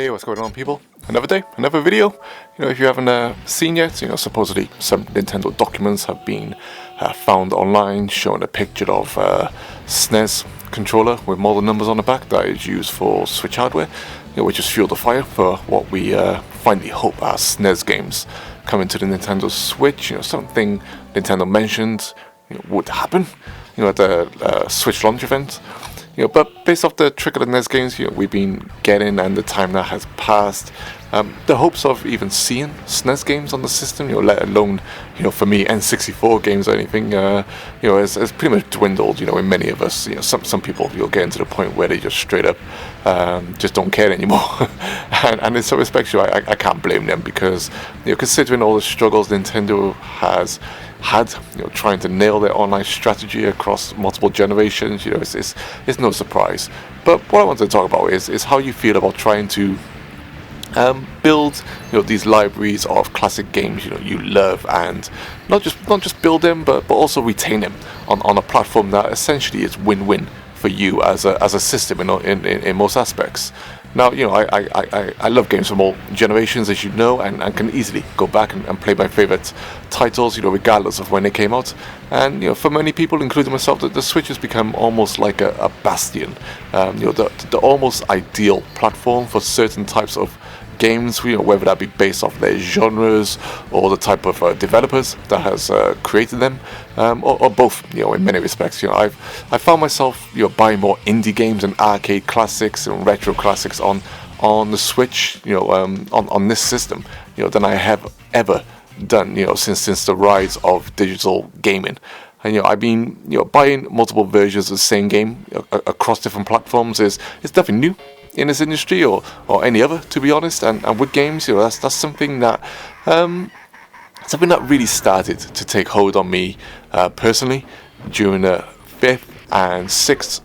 Hey, what's going on, people? Another day, another video. If you haven't seen yet, supposedly some Nintendo documents have been found online showing a picture of SNES controller with model numbers on the back that is used for Switch hardware, which has fueled the fire for what we finally hope are SNES games coming to the Nintendo Switch. Something Nintendo mentioned would happen, at the Switch launch event. But based off the trickle of NES games we've been getting and the time that has passed, the hopes of even seeing SNES games on the system, let alone, for me, N64 games or anything, has pretty much dwindled, in many of us. Some people, get into the point where they just straight up just don't care anymore. and in some respects, I can't blame them because, considering all the struggles Nintendo has had, trying to nail their online strategy across multiple generations, it's no surprise. But what I want to talk about is how you feel about trying to build these libraries of classic games you love, and not just build them but also retain them on a platform that essentially is win-win for you as a system in most aspects. Now, I love games from all generations, as and can easily go back and play my favorite titles, regardless of when they came out. And, for many people, including myself, the Switch has become almost like a bastion, the almost ideal platform for certain types of games, whether that be based off their genres or the type of developers that has created them, or both. In many respects, I found myself buying more indie games and arcade classics and retro classics on the Switch, on this system, than I have ever done, since the rise of digital gaming. And I've been buying multiple versions of the same game across different platforms. It's nothing new in this industry or any other, to be honest. And with games, that's something that really started to take hold on me personally during the 5th and 6th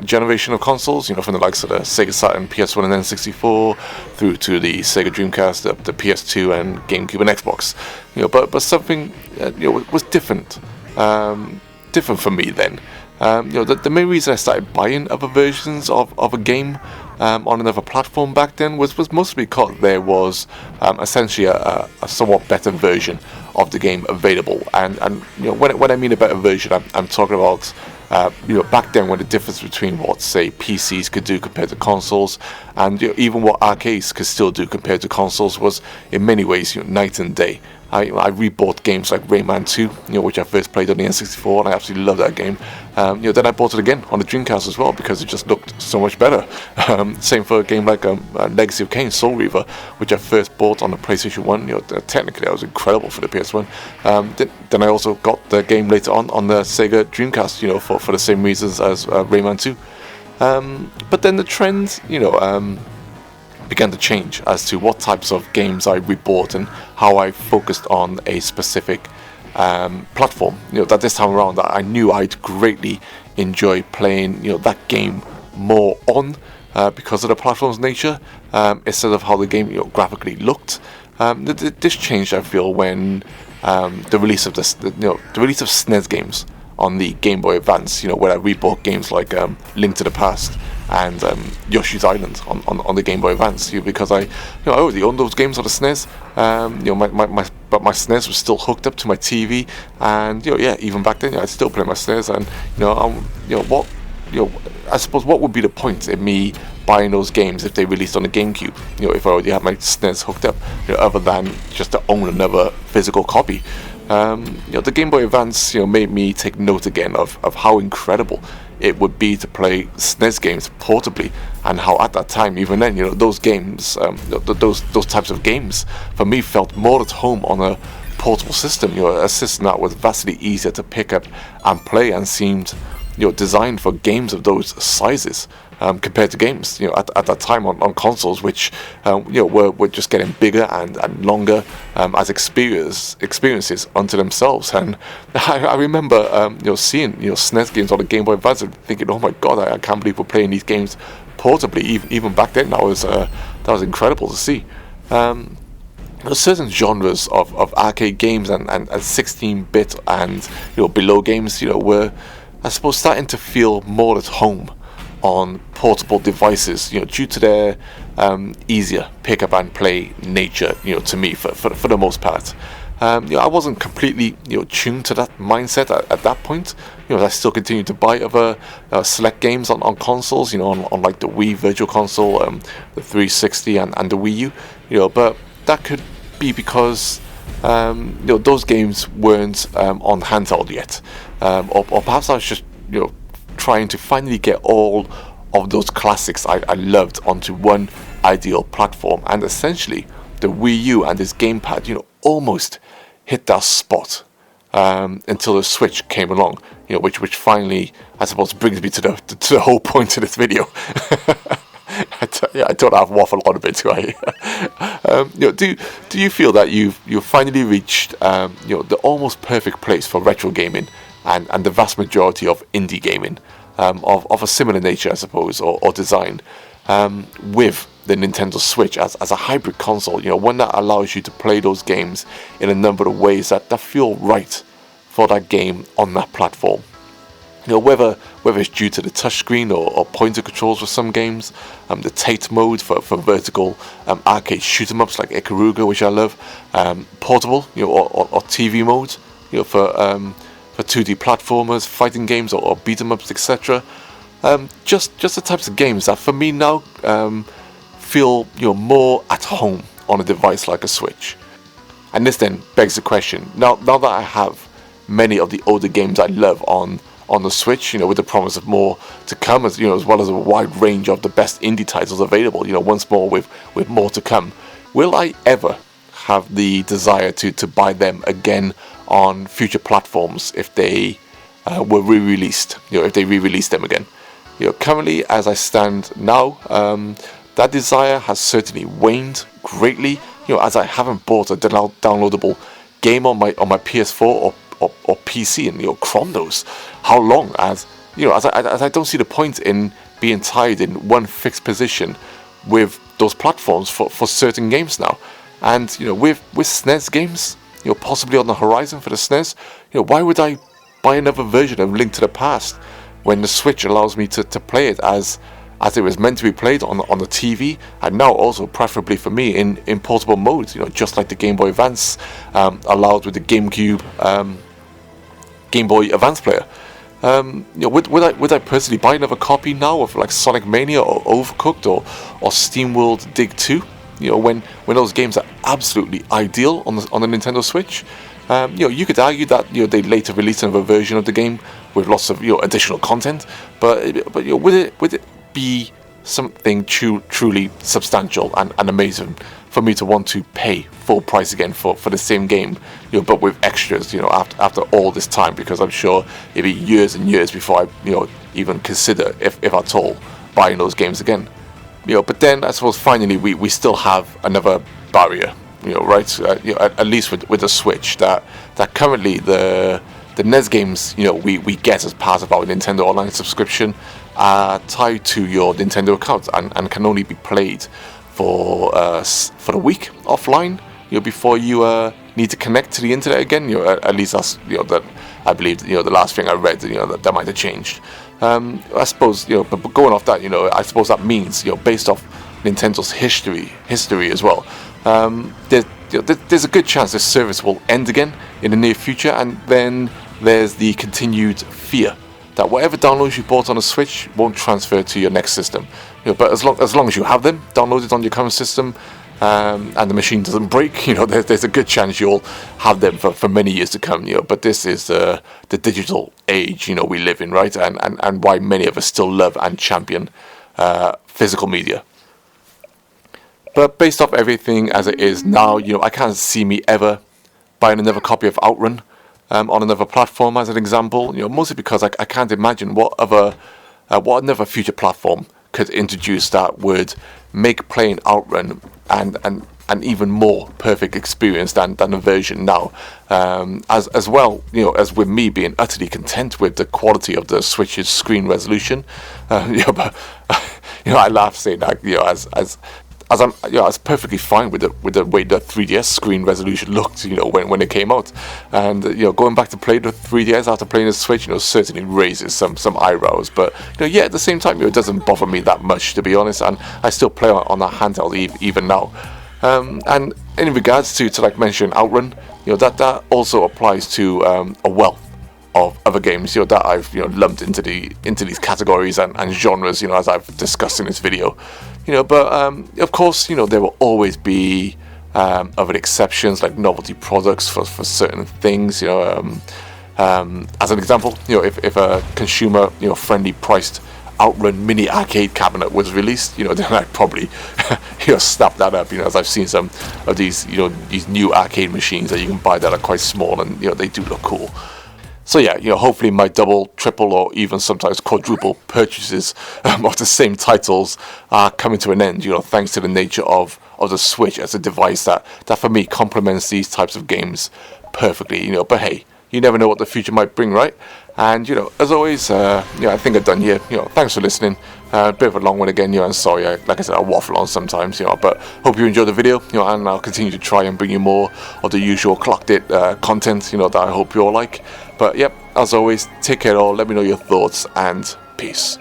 generation of consoles, from the likes of the Sega Saturn, PS1 and N64 through to the Sega Dreamcast, the PS2 and GameCube and Xbox. But something was different for me then. The main reason I started buying other versions of a game on another platform back then was mostly because there was essentially a somewhat better version of the game available. And when I mean a better version, I'm talking about back then when the difference between what, say, PCs could do compared to consoles, and even what arcades could still do compared to consoles was in many ways night and day. I rebought games like Rayman 2, which I first played on the N64, and I absolutely love that game. Then I bought it again on the Dreamcast as well because it just looked so much better. Same for a game like Legacy of Kain, Soul Reaver, which I first bought on the PlayStation 1. Technically that was incredible for the PS1. Then I also got the game later on the Sega Dreamcast, for the same reasons as Rayman 2. But then the trend, began to change as to what types of games I rebought and how I focused on a specific platform. That this time around, that I knew I'd greatly enjoy playing, that game more on because of the platform's nature, instead of how the game graphically looked. This changed, I feel, when the release of SNES games on the Game Boy Advance, where I rebought games like Link to the Past and Yoshi's Island on the Game Boy Advance, because I already owned those games on the SNES. But my SNES was still hooked up to my TV, and even back then, I'd still play my SNES, and I suppose what would be the point in me buying those games if they released on the GameCube? If I already had my SNES hooked up, other than just to own another physical copy. The Game Boy Advance, made me take note again of how incredible it would be to play SNES games portably, and how at that time, even then, those games, those types of games, for me felt more at home on a portable system, a system that was vastly easier to pick up and play, and seemed, designed for games of those sizes. Compared to games, at that time on consoles, which were just getting bigger and longer as experiences unto themselves. And I remember seeing SNES games on the Game Boy Advance and thinking, oh my god, I can't believe we're playing these games portably. Even back then, that was incredible to see. Certain genres of arcade games and 16-bit and below games, were, I suppose, starting to feel more at home on portable devices, due to their easier pick up and play nature, to me for the most part. I wasn't completely tuned to that mindset at that point. I still continued to buy other select games on consoles, on like the Wii Virtual Console, the 360 and the Wii U, but that could be because those games weren't on handheld yet, or perhaps I was just trying to finally get all of those classics I loved onto one ideal platform, and essentially the Wii U and this gamepad almost hit that spot until the Switch came along, which finally, I suppose, brings me to the whole point of this video. I don't have waffle on a bit, do I? Do you feel that you've finally reached the almost perfect place for retro gaming and the vast majority of indie gaming of a similar nature, I suppose, or design, with the Nintendo Switch as a hybrid console, one that allows you to play those games in a number of ways that feel right for that game on that platform. Whether it's due to the touchscreen or pointer controls for some games, the Tate mode for vertical arcade shoot 'em ups like Ikaruga, which I love, portable, or TV mode, for 2D platformers, fighting games, or beat 'em ups, etc. Just the types of games that for me now feel more at home on a device like a Switch. And this then begs the question: now that I have many of the older games I love on the Switch, with the promise of more to come, as well as a wide range of the best indie titles available, once more with more to come, will I ever have the desire to buy them again on future platforms if they were re-released, if they re-release them again? Currently, as I stand now, that desire has certainly waned greatly, as I haven't bought a downloadable game on my PS4 or PC in chronos. How long? As I don't see the point in being tied in one fixed position with those platforms for certain games now. And with SNES games, possibly on the horizon for the SNES, why would I buy another version of Link to the Past when the Switch allows me to play it as it was meant to be played on the TV, and now also preferably for me in portable mode, just like the Game Boy Advance allowed with the GameCube Game Boy Advance player. Would I personally buy another copy now of like Sonic Mania or Overcooked or SteamWorld Dig 2? When those games are absolutely ideal on the Nintendo Switch. You could argue that they later released another version of the game with lots of additional content, but would it be something truly substantial and amazing for me to want to pay full price again for the same game, but with extras, after all this time? Because I'm sure it'd be years and years before I even consider, if at all, buying those games again. But then I suppose finally we still have another barrier, right? At least with the Switch, that currently the NES games we get as part of our Nintendo Online subscription are tied to your Nintendo account and can only be played for the week offline, before you need to connect to the internet again. At least that's that I believe the last thing I read, that might have changed. I suppose but going off that, I suppose that means based off Nintendo's history as well, there's a good chance this service will end again in the near future, and then there's the continued fear that whatever downloads you bought on a Switch won't transfer to your next system. But as long as you have them downloaded on your current system, and the machine doesn't break, there's a good chance you'll have them for many years to come. But this is the digital age we live in, right? And why many of us still love and champion physical media. But based off everything as it is now, I can't see me ever buying another copy of Outrun on another platform, as an example. Mostly because I can't imagine what another future platform could introduce that would make playing Outrun an even more perfect experience than the version now. As well, as with me being utterly content with the quality of the Switch's screen resolution. But I laugh saying that, as I was perfectly fine with the way the 3DS screen resolution looked, when it came out, and going back to play the 3DS after playing the Switch, certainly raises some eyebrows. But yeah, at the same time, it doesn't bother me that much, to be honest, and I still play on a handheld even now. And in regards to like mention Outrun, that also applies to a wealth of other games that I've lumped into these categories and genres, as I've discussed in this video. But of course, there will always be other exceptions, like novelty products for certain things. As an example, if a consumer friendly priced Outrun mini arcade cabinet was released, then I'd probably snap that up. As I've seen some of these these new arcade machines that you can buy that are quite small, and they do look cool. So yeah, hopefully my double, triple, or even sometimes quadruple purchases of the same titles are coming to an end, thanks to the nature of the Switch as a device that for me complements these types of games perfectly, But hey, you never know what the future might bring, right? And, as always, I think I'm done here. Thanks for listening. A bit of a long one again, and sorry, like I said, I waffle on sometimes, but hope you enjoyed the video, and I'll continue to try and bring you more of the usual Clocked It content, that I hope you all like. But, yep, as always, take care all, let me know your thoughts, and peace.